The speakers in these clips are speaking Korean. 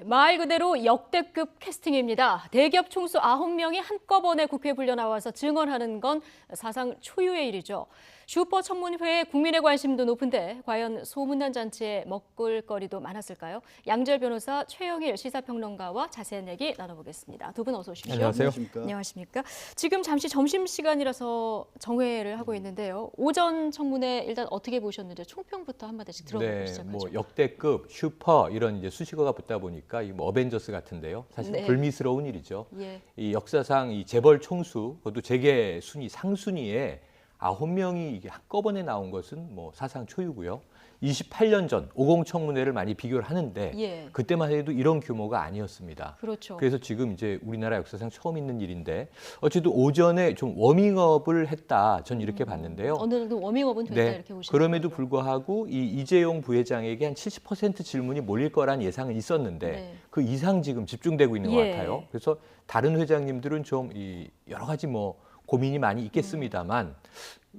말 그대로 역대급 캐스팅입니다. 대기업 총수 9명이 한꺼번에 국회에 불려 나와서 증언하는 건 사상 초유의 일이죠. 슈퍼 청문회에 국민의 관심도 높은데 과연 소문난 잔치에 먹을거리도 많았을까요? 양지열 변호사, 최영일 시사평론가와 자세한 얘기 나눠보겠습니다. 두 분 어서 오십시오. 안녕하세요. 안녕하십니까. 지금 잠시 점심시간이라서 정회를 하고 있는데요. 오전 청문회 일단 어떻게 보셨는지 총평부터 한마디씩 들어보고 시작하죠. 뭐 역대급, 슈퍼 이런 이제 수식어가 붙다 보니까 이 뭐 어벤져스 같은데요. 사실 네. 불미스러운 일이죠. 예. 이 역사상 이 재벌 총수, 그것도 재계 순위 상순위에 9명이 이게 한꺼번에 나온 것은 뭐 사상 초유고요. 28년 전 50 청문회를 많이 비교를 하는데 예. 그때만 해도 이런 규모가 아니었습니다. 그렇죠. 그래서 지금 이제 우리나라 역사상 처음 있는 일인데 어쨌든 오전에 좀 워밍업을 했다. 전 이렇게 봤는데요. 어느 정도 워밍업은 됐다 이렇게 보시는 그럼에도 거죠. 불구하고 이 이재용 부회장에게 한 70% 질문이 몰릴 거란 예상은 있었는데 네. 그 이상 지금 집중되고 있는 것 예. 같아요. 그래서 다른 회장님들은 좀 이 여러 가지 뭐 고민이 많이 있겠습니다만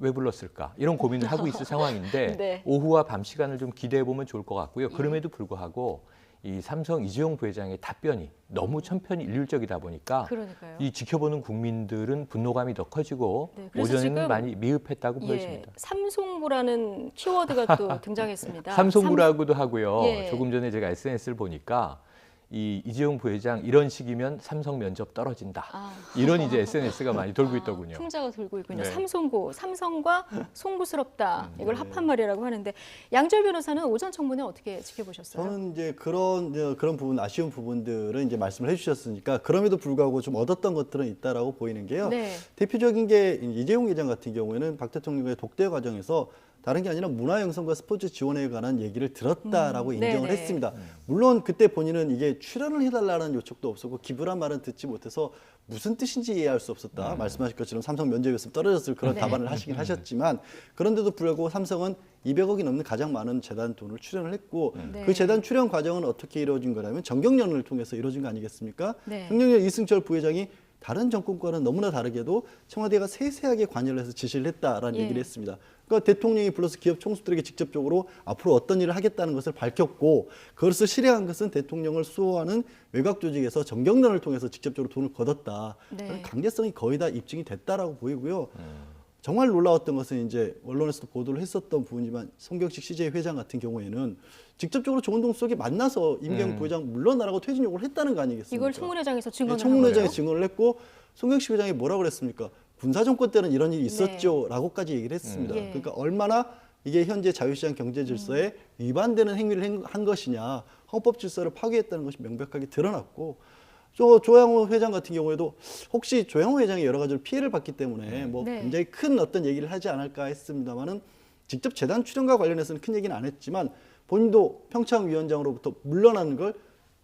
왜 불렀을까 이런 고민을 하고 있을 상황인데 네. 오후와 밤 시간을 좀 기대해 보면 좋을 것 같고요. 그럼에도 불구하고 이 삼성 이재용 부회장의 답변이 너무 천편일률적이다 보니까 그러니까요. 이 지켜보는 국민들은 분노감이 더 커지고 네, 그래서 오전에는 지금 많이 미흡했다고 보여집니다. 삼송무라는 키워드가 또 등장했습니다. 삼성무라고도 하고요. 예. 조금 전에 제가 SNS를 보니까 이재용 부회장 이런 식이면 삼성 면접 떨어진다. 이런 이제 SNS가 많이 돌고 있더군요. 풍자가 돌고 있군요. 네. 삼송구, 삼성과 송구스럽다. 이걸 합한 말이라고 하는데 양지열 변호사는 오전 청문회 어떻게 지켜보셨어요? 저는 이제 그런 부분, 아쉬운 부분들은 이제 말씀을 해주셨으니까 그럼에도 불구하고 좀 얻었던 것들은 있다라고 보이는 게요. 네. 대표적인 게 이재용 회장 같은 경우에는 박 대통령의 독대 과정에서 다른 게 아니라 문화영성과 스포츠 지원에 관한 얘기를 들었다라고 인정을 네네. 했습니다. 물론 그때 본인은 이게 출연을 해달라는 요청도 없었고 기부란 말은 듣지 못해서 무슨 뜻인지 이해할 수 없었다. 말씀하신 것처럼 삼성 면접이었으면 떨어졌을 그런 네. 답안을 하시긴 하셨지만 그런데도 불구하고 삼성은 200억이 넘는 가장 많은 재단 돈을 출연을 했고 네. 그 재단 출연 과정은 어떻게 이루어진 거냐면 정경련을 통해서 이루어진 거 아니겠습니까? 네. 정경련 이승철 부회장이 다른 정권과는 너무나 다르게도 청와대가 세세하게 관여를 해서 지시를 했다라는 예. 얘기를 했습니다. 그러니까 대통령이 불러서 기업 총수들에게 직접적으로 앞으로 어떤 일을 하겠다는 것을 밝혔고 그것을 실행한 것은 대통령을 수호하는 외곽 조직에서 정경련을 통해서 직접적으로 돈을 걷었다. 네. 강제성이 거의 다 입증이 됐다라고 보이고요. 정말 놀라웠던 것은 이제 언론에서도 보도를 했었던 부분이지만 송경식 CJ 회장 같은 경우에는 직접적으로 조은동 수석이 만나서 임경 부회장 물러나라고 퇴진 요구를 했다는 거 아니겠습니까? 이걸 청문회장에서 증언을 청문회장에 한 거예요? 증언을 했고 송경식 회장이 뭐라고 그랬습니까? 군사정권 때는 이런 일이 있었죠라고까지 얘기를 했습니다. 예. 그러니까 얼마나 이게 현재 자유시장 경제 질서에 위반되는 행위를 한 것이냐, 헌법 질서를 파괴했다는 것이 명백하게 드러났고 조양호 회장 같은 경우에도 혹시 조양호 회장이 여러 가지로 피해를 받기 때문에 뭐 네. 굉장히 큰 어떤 얘기를 하지 않을까 했습니다만은 직접 재단 출연과 관련해서는 큰 얘기는 안 했지만 본인도 평창위원장으로부터 물러나는 걸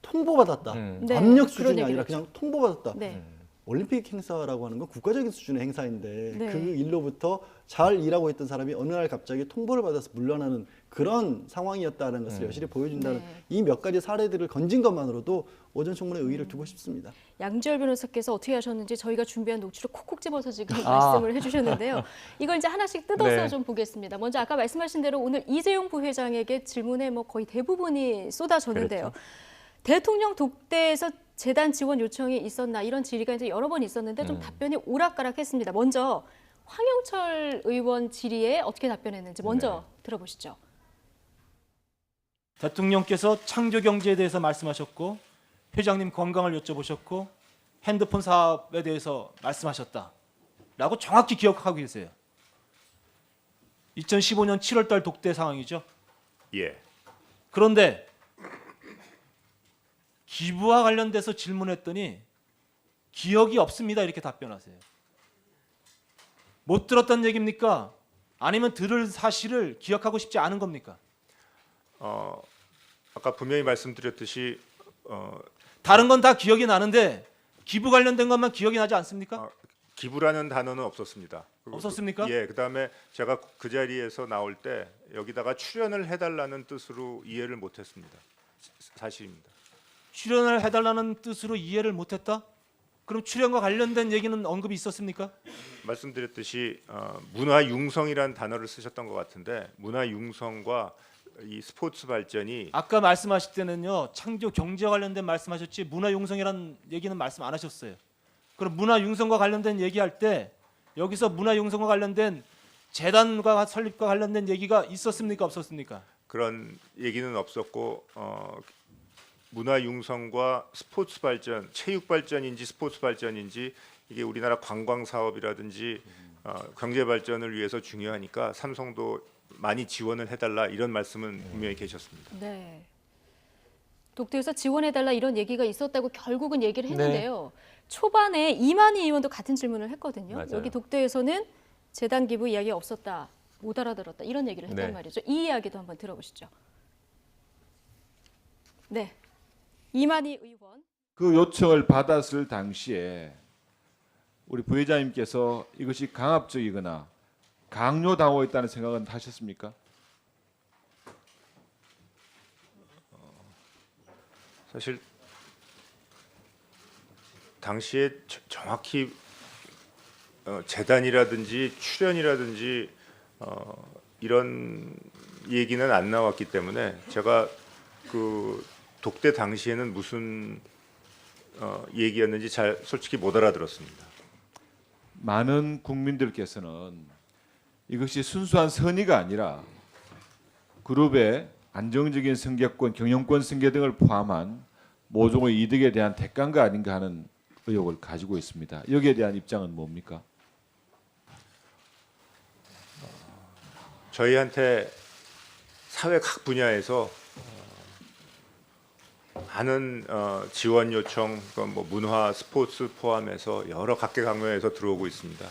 통보받았다. 네, 압력 그런 수준이 얘기를 아니라 했죠. 그냥 통보받았다. 네. 올림픽 행사라고 하는 건 국가적인 수준의 행사인데 네. 그 일로부터 잘 일하고 있던 사람이 어느 날 갑자기 통보를 받아서 물러나는 그런 상황이었다는 것을 여실히 보여준다는 네. 이 몇 가지 사례들을 건진 것만으로도 오전 청문회 의의를 두고 싶습니다. 양지열 변호사께서 어떻게 하셨는지 저희가 준비한 녹취를 콕콕 집어서 지금 말씀을 해주셨는데요. 이걸 이제 하나씩 뜯어서 네. 좀 보겠습니다. 먼저 아까 말씀하신 대로 오늘 이재용 부회장에게 질문에 뭐 거의 대부분이 쏟아졌는데요. 대통령 독대에서 재단 지원 요청이 있었나 이런 질의가 이제 여러 번 있었는데 좀 답변이 오락가락했습니다. 먼저 황영철 의원 질의에 어떻게 답변했는지 먼저 들어보시죠. 대통령께서 창조 경제에 대해서 말씀하셨고 회장님 건강을 여쭤보셨고 핸드폰 사업에 대해서 말씀하셨다라고 정확히 기억하고 계세요. 2015년 7월달 독대 상황이죠. 예. 그런데 기부와 관련돼서 질문했더니 기억이 없습니다 이렇게 답변하세요. 못 들었던 얘기입니까? 아니면 들을 사실을 기억하고 싶지 않은 겁니까? 아까 분명히 말씀드렸듯이 다른 건 다 기억이 나는데 기부 관련된 것만 기억이 나지 않습니까? 기부라는 단어는 없었습니다. 없었습니까? 예, 그다음에 제가 그 자리에서 나올 때 여기다가 출연을 해달라는 뜻으로 이해를 못했습니다. 사실입니다. 출연을 해달라는 뜻으로 이해를 못했다? 그럼 출연과 관련된 얘기는 언급이 있었습니까? 말씀드렸듯이 문화융성이라는 단어를 쓰셨던 것 같은데 문화융성과 이 스포츠 발전이 아까 말씀하실 때는요 창조 경제 관련된 말씀하셨지 문화 융성이라는 얘기는 말씀 안 하셨어요. 그럼 문화 융성과 관련된 얘기할 때 여기서 문화 융성과 관련된 재단과 설립과 관련된 얘기가 있었습니까 없었습니까? 그런 얘기는 없었고 문화 융성과 스포츠 발전, 체육 발전인지 스포츠 발전인지 이게 우리나라 관광 사업이라든지 경제 발전을 위해서 중요하니까 삼성도 많이 지원을 해달라 이런 말씀은 분명히 계셨습니다. 네. 독도에서 지원해달라 이런 얘기가 있었다고 결국은 얘기를 했는데요. 초반에 이만희 의원도 같은 질문을 했거든요. 맞아요. 여기 독도에서는 재단 기부 이야기 없었다, 못 알아들었다 이런 얘기를 했단 네. 말이죠. 이 이야기도 한번 들어보시죠. 네, 이만희 의원. 그 요청을 받았을 당시에 우리 부회장님께서 이것이 강압적이거나 강요당하고 있다는 생각은 하셨습니까? 사실 당시에 정확히 재단이라든지 출연이라든지 이런 얘기는 안 나왔기 때문에 제가 그 독대 당시에는 무슨 얘기였는지 잘 솔직히 못 알아들었습니다. 많은 국민들께서는 이것이 순수한 선의가 아니라 그룹의 안정적인 승계권, 경영권 승계 등을 포함한 모종의 이득에 대한 대가가 아닌가 하는 의혹을 가지고 있습니다. 여기에 대한 입장은 뭡니까? 저희한테 사회 각 분야에서 많은 지원 요청, 뭐 문화, 스포츠 포함해서 여러 각계각면에서 들어오고 있습니다.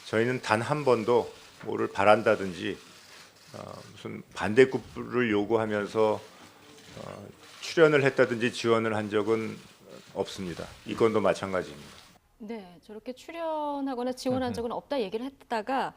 저희는 단 한 번도 뭐를 바란다든지 무슨 반대급부를 요구하면서 출연을 했다든지 지원을 한 적은 없습니다. 이 건도 마찬가지입니다. 네, 저렇게 출연하거나 지원한 적은 없다 얘기를 했다가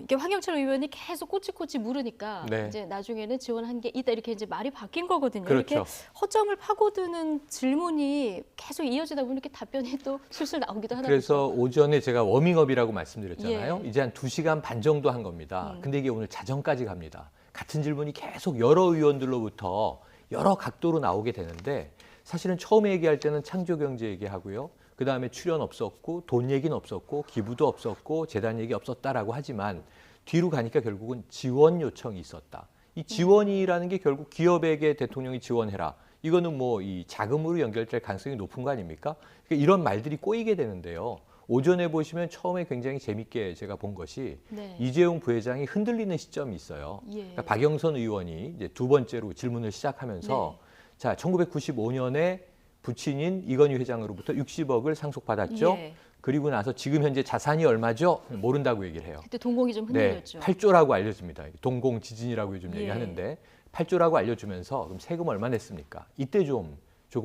이게 황영철 의원이 계속 꼬치꼬치 물으니까 네. 이제 나중에는 지원한 게 있다 이렇게 이제 말이 바뀐 거거든요. 그렇죠. 이렇게 허점을 파고드는 질문이 계속 이어지다 보니 이렇게 답변이 또 술술 나오기도 하다. 그래서 오전에 제가 워밍업이라고 말씀드렸잖아요. 예. 이제 한 2시간 반 정도 한 겁니다. 근데 이게 오늘 자정까지 갑니다. 같은 질문이 계속 여러 의원들로부터 여러 각도로 나오게 되는데 사실은 처음에 얘기할 때는 창조경제 얘기하고요. 그다음에 출연 없었고 돈 얘기는 없었고 기부도 없었고 재단 얘기 없었다라고 하지만 뒤로 가니까 결국은 지원 요청이 있었다. 이 지원이라는 게 결국 기업에게 대통령이 지원해라. 이거는 뭐 이 자금으로 연결될 가능성이 높은 거 아닙니까? 그러니까 이런 말들이 꼬이게 되는데요. 오전에 보시면 처음에 굉장히 재밌게 제가 본 것이 네. 이재용 부회장이 흔들리는 시점이 있어요. 예. 그러니까 박영선 의원이 이제 두 번째로 질문을 시작하면서 자, 1995년에 부친인 이건희 회장으로부터 60억을 상속받았죠. 예. 그리고 나서 지금 현재 자산이 얼마죠? 모른다고 얘기를 해요. 그때 동공이 좀 네, 흔들렸죠. 8조라고 알려줍니다. 동공 지진이라고 요즘 예. 얘기하는데 8조라고 알려주면서 그럼 세금 얼마 냈습니까? 이때 조금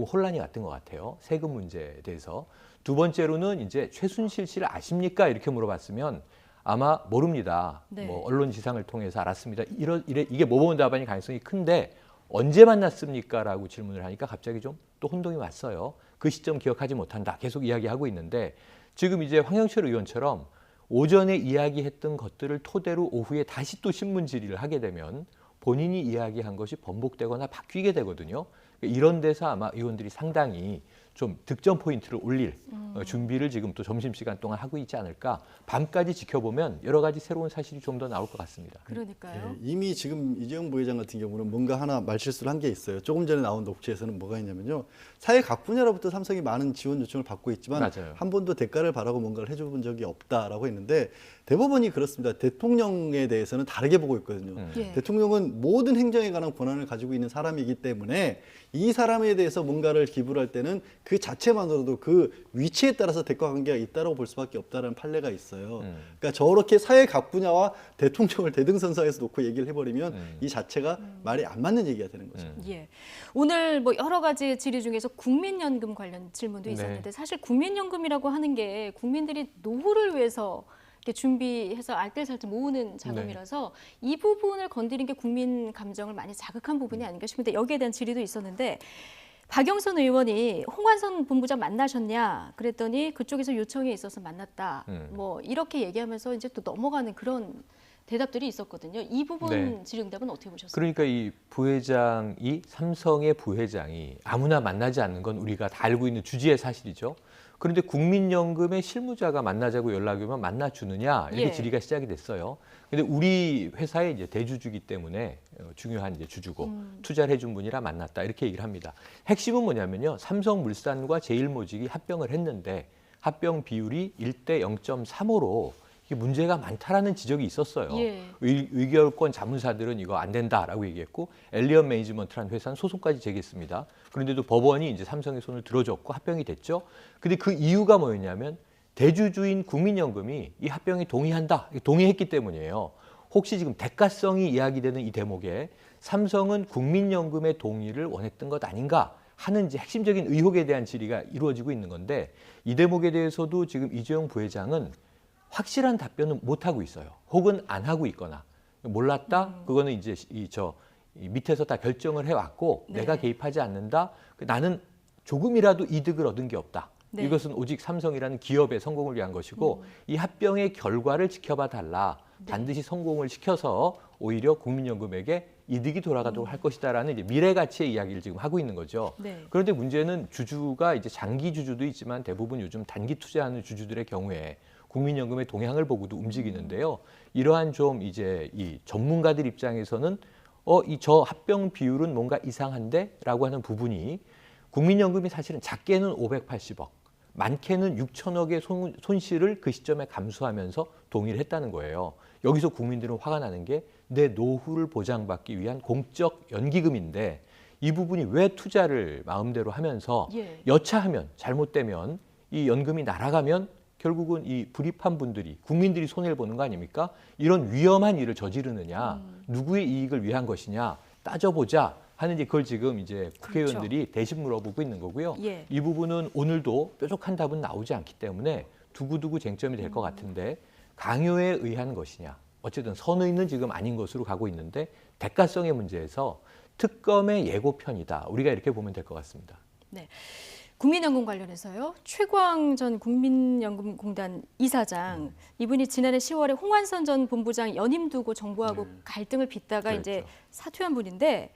혼란이 왔던 것 같아요. 세금 문제에 대해서. 두 번째로는 이제 최순실 씨를 아십니까? 이렇게 물어봤으면 아마 모릅니다. 네. 뭐 언론 지상을 통해서 알았습니다. 이게 모범 답안이 가능성이 큰데 언제 만났습니까?라고 질문을 하니까 갑자기 좀 또 혼동이 왔어요. 그 시점 기억하지 못한다. 계속 이야기하고 있는데 지금 이제 황영철 의원처럼 오전에 이야기했던 것들을 토대로 오후에 다시 또 신문 질의를 하게 되면 본인이 이야기한 것이 번복되거나 바뀌게 되거든요. 이런 데서 아마 의원들이 상당히 좀 득점 포인트를 올릴 준비를 지금 또 점심시간 동안 하고 있지 않을까. 밤까지 지켜보면 여러 가지 새로운 사실이 좀 더 나올 것 같습니다. 그러니까요. 예, 이미 지금 이재용 부회장 같은 경우는 뭔가 하나 말실수를 한 게 있어요. 조금 전에 나온 녹취에서는 뭐가 있냐면요. 사회 각 분야로부터 삼성이 많은 지원 요청을 받고 있지만 맞아요. 한 번도 대가를 바라고 뭔가를 해준 적이 없다라고 했는데 대법원이 그렇습니다. 대통령에 대해서는 다르게 보고 있거든요. 예. 대통령은 모든 행정에 관한 권한을 가지고 있는 사람이기 때문에 이 사람에 대해서 뭔가를 기부를 할 때는 그 자체만으로도 그 위치에 따라서 대가 관계가 있다고 볼 수밖에 없다는 판례가 있어요. 그러니까 저렇게 사회 각 분야와 대통령을 대등선상에서 놓고 얘기를 해버리면 이 자체가 말이 안 맞는 얘기가 되는 거죠. 예. 오늘 뭐 여러 가지 질의 중에서 국민연금 관련 질문도 네. 있었는데 사실 국민연금이라고 하는 게 국민들이 노후를 위해서 이렇게 준비해서 알뜰살뜰 모으는 자금이라서 이 부분을 건드린 게 국민 감정을 많이 자극한 부분이 아닌가 싶은데 여기에 대한 질의도 있었는데 박영선 의원이 홍완선 본부장 만나셨냐 그랬더니 그쪽에서 요청이 있어서 만났다. 뭐 이렇게 얘기하면서 이제 또 넘어가는 그런 대답들이 있었거든요. 이 부분 네. 질의응답은 어떻게 보셨어요? 그러니까 이 부회장이 삼성의 부회장이 아무나 만나지 않는 건 우리가 다 알고 있는 주지의 사실이죠. 그런데 국민연금의 실무자가 만나자고 연락이 오면 만나주느냐 이렇게 예. 질의가 시작이 됐어요. 근데 우리 회사의 이제 대주주기 때문에 중요한 이제 주주고 투자를 해준 분이라 만났다 이렇게 얘기를 합니다. 핵심은 뭐냐면요. 삼성물산과 제일모직이 합병을 했는데 합병 비율이 1대 0.35로 이게 문제가 많다라는 지적이 있었어요. 예. 의결권 자문사들은 이거 안 된다라고 얘기했고 엘리언 매니지먼트라는 회사는 소송까지 제기했습니다. 그런데도 법원이 이제 삼성의 손을 들어줬고 합병이 됐죠. 근데 그 이유가 뭐였냐면 대주주인 국민연금이 이 합병에 동의한다, 동의했기 때문이에요. 혹시 지금 대가성이 이야기되는 이 대목에 삼성은 국민연금의 동의를 원했던 것 아닌가 하는 이제 핵심적인 의혹에 대한 질의가 이루어지고 있는 건데 이 대목에 대해서도 지금 이재용 부회장은 확실한 답변은 못 하고 있어요. 혹은 안 하고 있거나 몰랐다. 그거는 이제 이 밑에서 다 결정을 해왔고 네. 내가 개입하지 않는다. 나는 조금이라도 이득을 얻은 게 없다. 네. 이것은 오직 삼성이라는 기업의 성공을 위한 것이고 이 합병의 결과를 지켜봐 달라. 네. 반드시 성공을 시켜서 오히려 국민연금에게 이득이 돌아가도록 할 것이다라는 이제 미래 가치의 이야기를 지금 하고 있는 거죠. 네. 그런데 문제는 주주가 이제 장기 주주도 있지만 대부분 요즘 단기 투자하는 주주들의 경우에 국민연금의 동향을 보고도 움직이는데요. 이러한 좀 이제 이 전문가들 입장에서는 이 저 합병 비율은 뭔가 이상한데라고 하는 부분이 국민연금이 사실은 작게는 580억, 많게는 6천억의 손실을 그 시점에 감수하면서 동의를 했다는 거예요. 여기서 국민들은 화가 나는 게 내 노후를 보장받기 위한 공적 연기금인데 이 부분이 왜 투자를 마음대로 하면서 예. 여차하면 잘못되면 이 연금이 날아가면 결국은 이 불입한 분들이 국민들이 손해를 보는 거 아닙니까? 이런 위험한 일을 저지르느냐, 누구의 이익을 위한 것이냐 따져보자 하는 이제 그걸 지금 이제 국회의원들이 대신 물어보고 있는 거고요. 예. 이 부분은 오늘도 뾰족한 답은 나오지 않기 때문에 두고두고 쟁점이 될 것 같은데 강요에 의한 것이냐, 어쨌든 선의는 지금 아닌 것으로 가고 있는데 대가성의 문제에서 특검의 예고편이다. 우리가 이렇게 보면 될 것 같습니다. 네. 국민연금 관련해서요. 최광 전 국민연금공단 이사장 이분이 지난해 10월에 홍완선 전 본부장 연임 두고 정부하고 갈등을 빚다가 그렇죠. 이제 사퇴한 분인데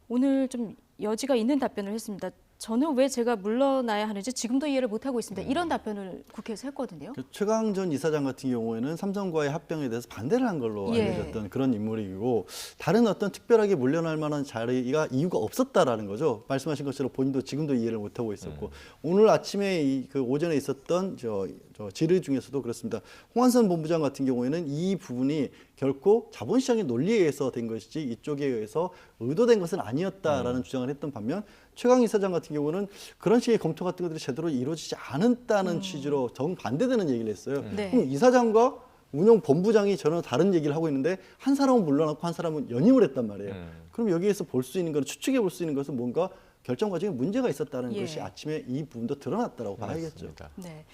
오늘 좀 여지가 있는 답변을 했습니다. 저는 왜 제가 물러나야 하는지 지금도 이해를 못하고 있습니다. 이런 답변을 국회에서 했거든요. 그 최강 전 이사장 같은 경우에는 삼성과의 합병에 대해서 반대를 한 걸로 예. 알려졌던 그런 인물이고 다른 어떤 특별하게 물러날 만한 자리가 이유가 없었다라는 거죠. 말씀하신 것처럼 본인도 지금도 이해를 못하고 있었고 오늘 아침에 그 오전에 있었던 저 질의 중에서도 그렇습니다. 홍완선 본부장 같은 경우에는 이 부분이 결코 자본시장의 논리에 의해서 된 것이지 이쪽에 의해서 의도된 것은 아니었다라는 주장을 했던 반면 최강 이사장 같은 경우는 그런 식의 검토 같은 것들이 제대로 이루어지지 않았다는 취지로 정반대되는 얘기를 했어요. 네. 그럼 이사장과 운영 본부장이 전혀 다른 얘기를 하고 있는데 한 사람은 물러났고 한 사람은 연임을 했단 말이에요. 그럼 여기에서 볼 수 있는 건 추측해 볼 수 있는 것은 뭔가 결정 과정에 문제가 있었다는 예. 것이 아침에 이 부분도 드러났다라고 봐야겠죠. 맞습니다. 네.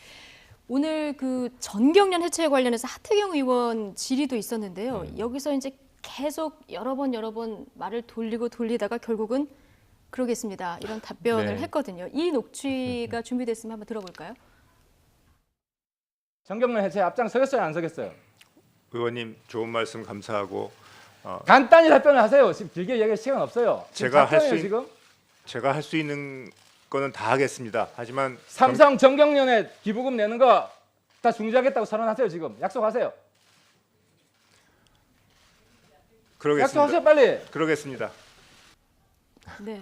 오늘 그 전경련 해체에 관련해서 하태경 의원 질의도 있었는데요. 여기서 이제 계속 여러 번 말을 돌리다가 결국은 그러겠습니다. 이런 답변을 네. 했거든요. 이 녹취가 준비됐으면 한번 들어볼까요? 전경련 해체 앞장서겠어요, 안 서겠어요? 의원님 좋은 말씀 감사하고 간단히 답변을 하세요. 지금 길게 얘기할 시간 없어요. 지금 제가 할 작전이에요, 수 지금 제가 할 수 있는 거는 다 하겠습니다. 하지만 삼성 전경련에 기부금 내는 거 다 중지하겠다고 선언하세요. 지금 약속하세요. 그러겠습니다. 약속하세요, 빨리. 그러겠습니다. 네.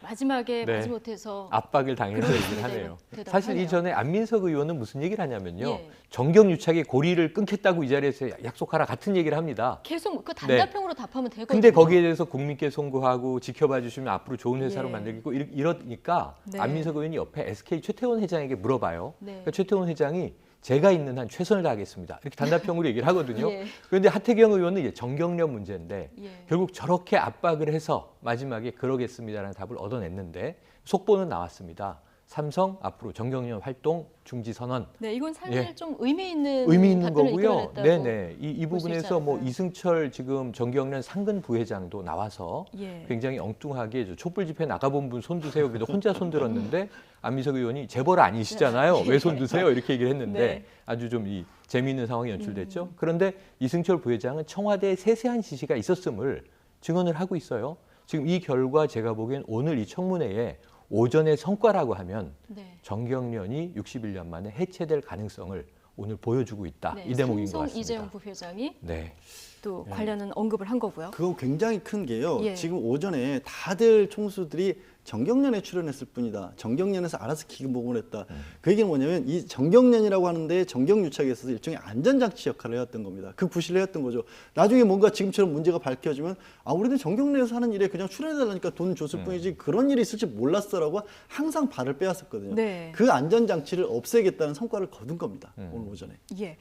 마지막에 네. 마지못해서 압박을 당해서 그렇습니다. 얘기를 하네요. 대답을 사실 하네요. 이전에 안민석 의원은 무슨 얘기를 하냐면요. 예. 정경유착의 고리를 끊겠다고 이 자리에서 약속하라 같은 얘기를 합니다. 계속 그 단답형으로 답하면 되거든요. 근데 거기에 대해서 국민께 송구하고 지켜봐 주시면 앞으로 좋은 회사로 예. 만들고 이러니까 네. 안민석 의원이 옆에 SK 최태원 회장에게 물어봐요. 네. 그러니까 최태원 회장이 제가 있는 한 최선을 다하겠습니다. 이렇게 단답형으로 얘기를 하거든요. 예. 그런데 하태경 의원은 이제 정경련 문제인데 예. 결국 저렇게 압박을 해서 마지막에 그러겠습니다라는 답을 얻어냈는데 속보는 나왔습니다. 삼성 앞으로 정경련 활동 중지 선언. 네, 이건 사실 예. 좀 의미 있는 거고요. 이끌어냈다고 네네. 이 볼수 있지 부분에서 뭐 않을까요? 이승철 지금 정경련 상근 부회장도 나와서 예. 굉장히 엉뚱하게 저 촛불 집회 나가본 분 손 드세요. 그래도 혼자 손 들었는데 안민석 의원이 재벌 아니시잖아요. 왜 손 드세요? 이렇게 얘기를 했는데 네. 아주 좀 이 재미있는 상황이 연출됐죠. 그런데 이승철 부회장은 청와대에 세세한 지시가 있었음을 증언을 하고 있어요. 지금 이 결과 제가 보기엔 오늘 이 청문회에 오전의 성과라고 하면 네. 정경련이 61년 만에 해체될 가능성을 오늘 보여주고 있다. 네, 이 대목인 것 삼성 같습니다. 이재용 부회장이 네. 또 관련한 언급을 한 거고요. 그거 굉장히 큰 게요. 예. 지금 오전에 다들 총수들이 정경련에 출연했을 뿐이다. 정경련에서 알아서 기금복원을 했다. 그 얘기는 뭐냐면 이 정경련이라고 하는데 정경유착에 있어서 일종의 안전장치 역할을 해왔던 겁니다. 그 구실을 해왔던 거죠. 나중에 뭔가 지금처럼 문제가 밝혀지면 우리는 정경련에서 하는 일에 그냥 출연해달라니까 돈 줬을 뿐이지 그런 일이 있을지 몰랐어라고 항상 발을 빼왔었거든요. 네. 그 안전장치를 없애겠다는 성과를 거둔 겁니다. 오늘 오전에. 예.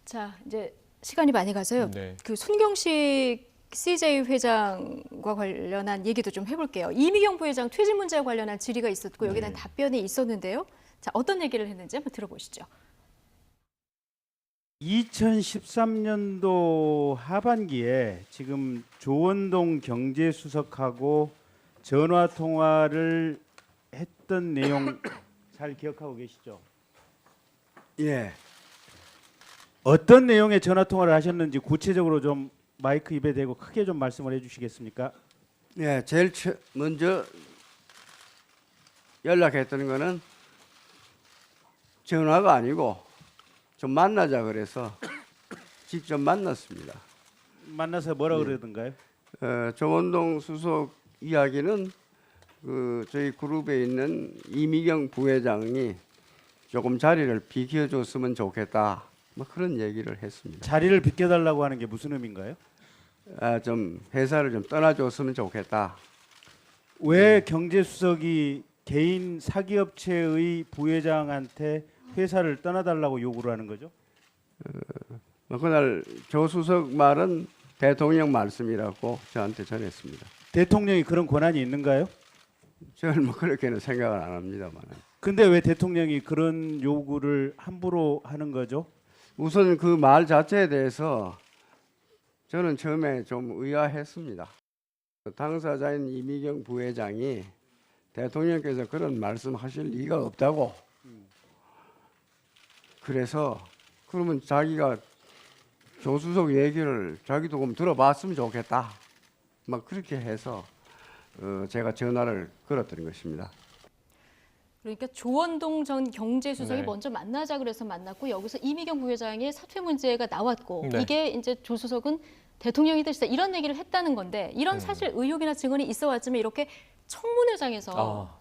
자, 이제 시간이 많이 가서요. 네. 그 손경식 CJ 회장과 관련한 얘기도 좀 해볼게요. 이미경 부회장 퇴진 문제와 관련한 질의가 있었고 여기에 대한 답변이 있었는데요. 자, 어떤 얘기를 했는지 한번 들어보시죠. 2013년도 하반기에 지금 조원동 경제수석하고 전화 통화를 했던 내용 잘 기억하고 계시죠? 예. 어떤 내용의 전화 통화를 하셨는지 구체적으로 좀 마이크 입에 대고 크게 좀 말씀을 해주시겠습니까? 네, 제일 먼저 연락했던 거는 전화가 아니고 좀 만나자 그래서 직접 만났습니다. 만나서 뭐라 그러던가요? 조원동 수석 이야기는 저희 그룹에 있는 이미경 부회장이 조금 자리를 비켜줬으면 좋겠다. 뭐 그런 얘기를 했습니다. 자리를 비켜달라고 하는 게 무슨 의미인가요? 좀 회사를 좀 떠나줬으면 좋겠다. 왜 경제수석이 개인 사기업체의 부회장한테 회사를 떠나달라고 요구를 하는 거죠? 그날 조 수석 말은 대통령 말씀이라고 저한테 전했습니다. 대통령이 그런 권한이 있는가요? 저는 뭐 그렇게는 생각을 안 합니다만. 근데 왜 대통령이 그런 요구를 함부로 하는 거죠? 우선 그 말 자체에 대해서 저는 처음에 좀 의아했습니다. 당사자인 이미경 부회장이 대통령께서 그런 말씀하실 리가 없다고. 그래서 그러면 자기가 조수석 얘기를 자기도 좀 들어봤으면 좋겠다. 막 그렇게 해서 제가 전화를 걸었던 것입니다. 그러니까 조원동 전 경제수석이 네. 먼저 만나자 그래서 만났고 여기서 이미경 부회장의 사퇴 문제가 나왔고 네. 이게 이제 조 수석은 대통령이 되시다 이런 얘기를 했다는 건데 이런 사실 의혹이나 증언이 있어 왔지만 이렇게 청문회장에서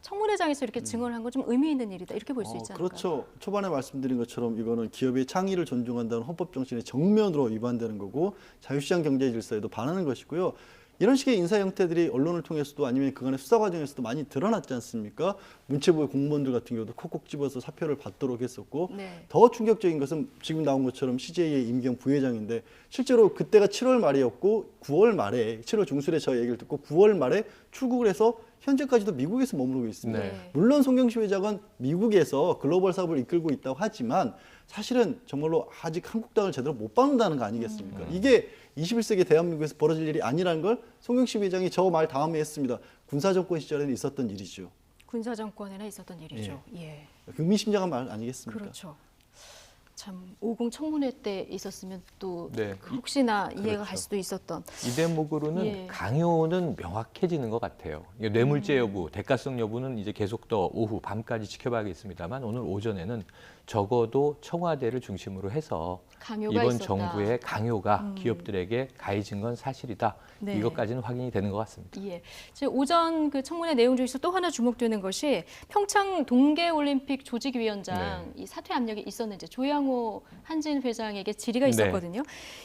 이렇게 증언한 건 좀 의미 있는 일이다 이렇게 볼 수 있지 않을까요? 그렇죠. 초반에 말씀드린 것처럼 이거는 기업의 창의를 존중한다는 헌법 정신에 정면으로 위반되는 거고 자유시장 경제 질서에도 반하는 것이고요. 이런 식의 인사 형태들이 언론을 통해서도 아니면 그간의 수사 과정에서도 많이 드러났지 않습니까? 문체부의 공무원들 같은 경우도 콕콕 집어서 사표를 받도록 했었고 네. 더 충격적인 것은 지금 나온 것처럼 CJ의 임경 부회장인데 실제로 그때가 7월 말이었고 9월 말에 7월 중순에 저 얘기를 듣고 9월 말에 출국을 해서 현재까지도 미국에서 머무르고 있습니다. 네. 물론 송경식 회장은 미국에서 글로벌 사업을 이끌고 있다고 하지만 사실은 정말로 아직 한국 땅을 제대로 못 받는다는 거 아니겠습니까? 이게 21세기 대한민국에서 벌어질 일이 아니라는 걸 송경식 회장이 저 말 다음에 했습니다. 군사정권 시절에는 있었던 일이죠. 군사정권에나 있었던 일이죠. 예. 의미심장한 말 아니겠습니까? 그렇죠. 참 50 청문회 때 있었으면 또 네. 혹시나 이해가 그렇죠. 갈 수도 있었던 이 대목으로는 예. 강요는 명확해지는 것 같아요. 이게 뇌물죄 여부, 대가성 여부는 이제 계속 더 오후 밤까지 지켜봐야겠습니다만 오늘 오전에는 적어도 청와대를 중심으로 해서 강요가 이번 있었다. 정부의 강요가 기업들에게 가해진 건 사실이다. 네. 이것까지는 확인이 되는 것 같습니다. 예. 지금 오전 그 청문회 내용 중에서 또 하나 주목되는 것이 평창 동계올림픽 조직위원장 이 사퇴 압력이 있었는지 조양호 한진 회장에게 질의가 있었거든요.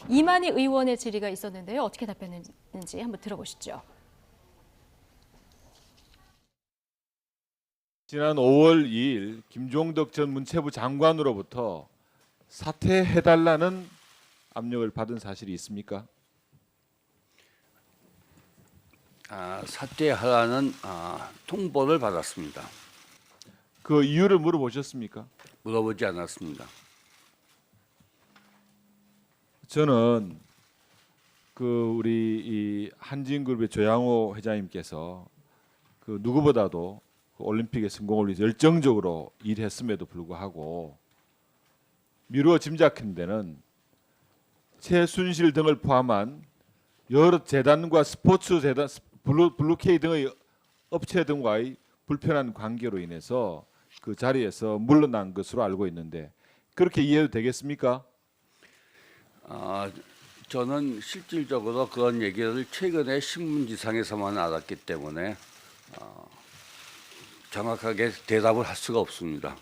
이만희 의원의 질의가 있었는데요. 어떻게 답변했는지 한번 들어보시죠. 지난 5월 2일 김종덕 전 문체부 장관으로부터 사퇴해달라는 압력을 받은 사실이 있습니까? 사퇴하라는 통보를 받았습니다. 그 이유를 물어보셨습니까? 물어보지 않았습니다. 저는 그 우리 이 한진그룹의 조양호 회장님께서 그 누구보다도 그 올림픽의 성공을 위해서 열정적으로 일했음에도 불구하고 미루어 짐작한 데는 최순실 등을 포함한 여러 재단과 스포츠 재단, 블루케이 등의 업체 등과의 불편한 관계로 인해서 그 자리에서 물러난 것으로 알고 있는데 그렇게 이해해도 되겠습니까? 저는 실질적으로 그런 얘기를 최근에 신문지상에서만 알았기 때문에 정확하게 대답을 할 수가 없습니다.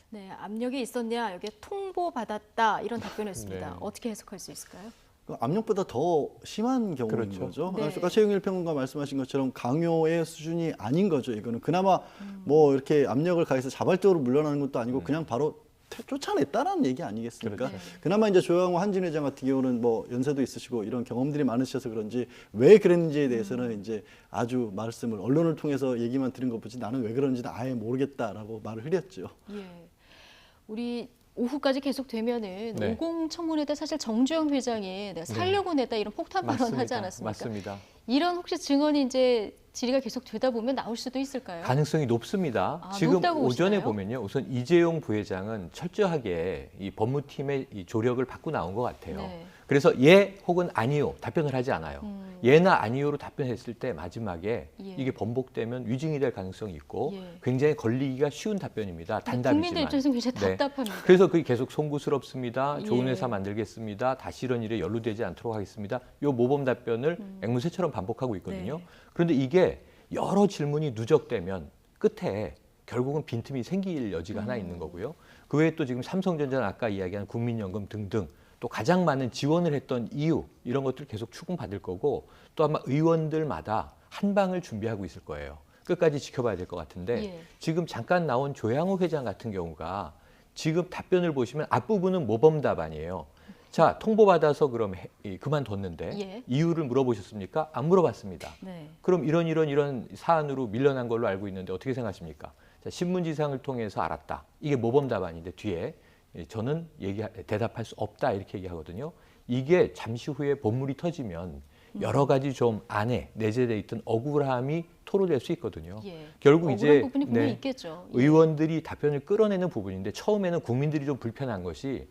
네, 압력이 있었냐, 여기에 통보받았다 이런 답변이었습니다. 네. 어떻게 해석할 수 있을까요? 그 압력보다 더 심한 경우인 그렇죠. 거죠. 네. 아까 최영일 평론가 말씀하신 것처럼 강요의 수준이 아닌 거죠. 이거는 그나마 뭐 이렇게 압력을 가해서 자발적으로 물러나는 것도 아니고 그냥 바로 쫓아냈다라는 얘기 아니겠습니까? 그렇죠. 그나마 이제 조양호 한진 회장 같은 경우는 뭐 연세도 있으시고 이런 경험들이 많으셔서 그런지 왜 그랬는지에 대해서는 이제 아주 말씀을 언론을 통해서 얘기만 들은 것보지 나는 왜 그런지는 아예 모르겠다라고 말을 흐렸죠. 예. 우리 오후까지 계속 되면은 네. 50 청문회 때 사실 정주영 회장이 내가 살려고 냈다 이런 폭탄 발언하지 않았습니까? 맞습니다. 이런 혹시 증언이 이제 질의가 계속 되다 보면 나올 수도 있을까요? 가능성이 높습니다. 아, 지금 높다고 오전에 보시나요? 보면요. 우선 이재용 부회장은 철저하게 이 법무팀의 이 조력을 받고 나온 것 같아요. 네. 그래서 예 혹은 아니요 답변을 하지 않아요. 예나 아니요로 답변했을 때 마지막에 예. 이게 번복되면 위증이 될 가능성이 있고 예. 굉장히 걸리기가 쉬운 답변입니다. 단답이지만. 국민들 입장에서는 굉장히 네. 답답합니다. 그래서 그게 계속 송구스럽습니다. 좋은 예. 회사 만들겠습니다. 다시 이런 일에 연루되지 않도록 하겠습니다. 요 모범 답변을 앵무새처럼 반복하고 있거든요. 네. 그런데 이게 여러 질문이 누적되면 끝에 결국은 빈틈이 생길 여지가 하나 있는 거고요. 그 외에 또 지금 삼성전자는 아까 이야기한 국민연금 등등 또 가장 많은 지원을 했던 이유 이런 것들 계속 추궁받을 거고 또 아마 의원들마다 한 방을 준비하고 있을 거예요. 끝까지 지켜봐야 될 것 같은데 예. 지금 잠깐 나온 조양호 회장 같은 경우가 지금 답변을 보시면 앞부분은 모범 답안이에요. 자, 통보받아서 그럼 그만뒀는데 예. 이유를 물어보셨습니까? 안 물어봤습니다. 네. 그럼 이런 사안으로 밀려난 걸로 알고 있는데 어떻게 생각하십니까? 자, 신문지상을 통해서 알았다. 이게 모범 답안인데 뒤에 저는 대답할 수 없다 이렇게 얘기하거든요. 이게 잠시 후에 본물이 터지면 여러 가지 좀 안에 내재돼 있던 억울함이 토로될 수 있거든요. 예. 결국 억울한 이제 부분이 분명히 있겠죠. 예. 의원들이 답변을 끌어내는 부분인데 처음에는 국민들이 좀 불편한 것이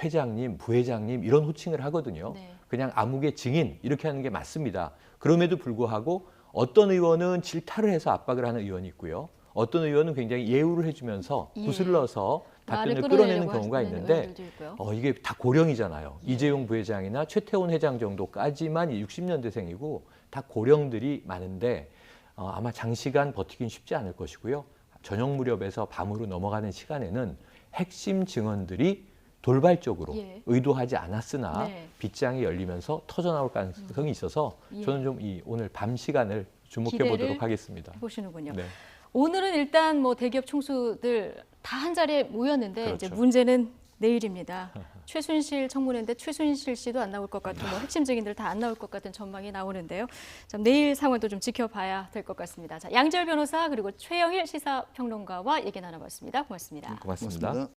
회장님, 부회장님 이런 호칭을 하거든요. 네. 그냥 암흑의 증인 이렇게 하는 게 맞습니다. 그럼에도 불구하고 어떤 의원은 질타를 해서 압박을 하는 의원이 있고요. 어떤 의원은 굉장히 예우를 해주면서 예. 구슬러서 답변을 말을 끌어내는 끌어내려고 경우가 하시는 있는데 의원들도 있고요. 이게 다 고령이잖아요. 이재용 부회장이나 최태원 회장 정도까지만 60년대생이고 다 고령들이 많은데 아마 장시간 버티긴 쉽지 않을 것이고요. 저녁 무렵에서 밤으로 넘어가는 시간에는 핵심 증언들이 돌발적으로 예. 의도하지 않았으나 네. 빗장이 열리면서 터져나올 가능성이 있어서 예. 저는 좀 오늘 밤 시간을 주목해 기대를 보도록 하겠습니다. 보시는군요. 네. 오늘은 일단 뭐 대기업 총수들 다 한 자리에 모였는데 그렇죠. 이제 문제는 내일입니다. 최순실 청문회인데 최순실 씨도 안 나올 것 같은 뭐 핵심 증인들 다 안 나올 것 같은 전망이 나오는데요. 자, 내일 상황도 좀 지켜봐야 될 것 같습니다. 자, 양지열 변호사 그리고 최영일 시사평론가와 얘기 나눠봤습니다. 고맙습니다. 고맙습니다. 고맙습니다.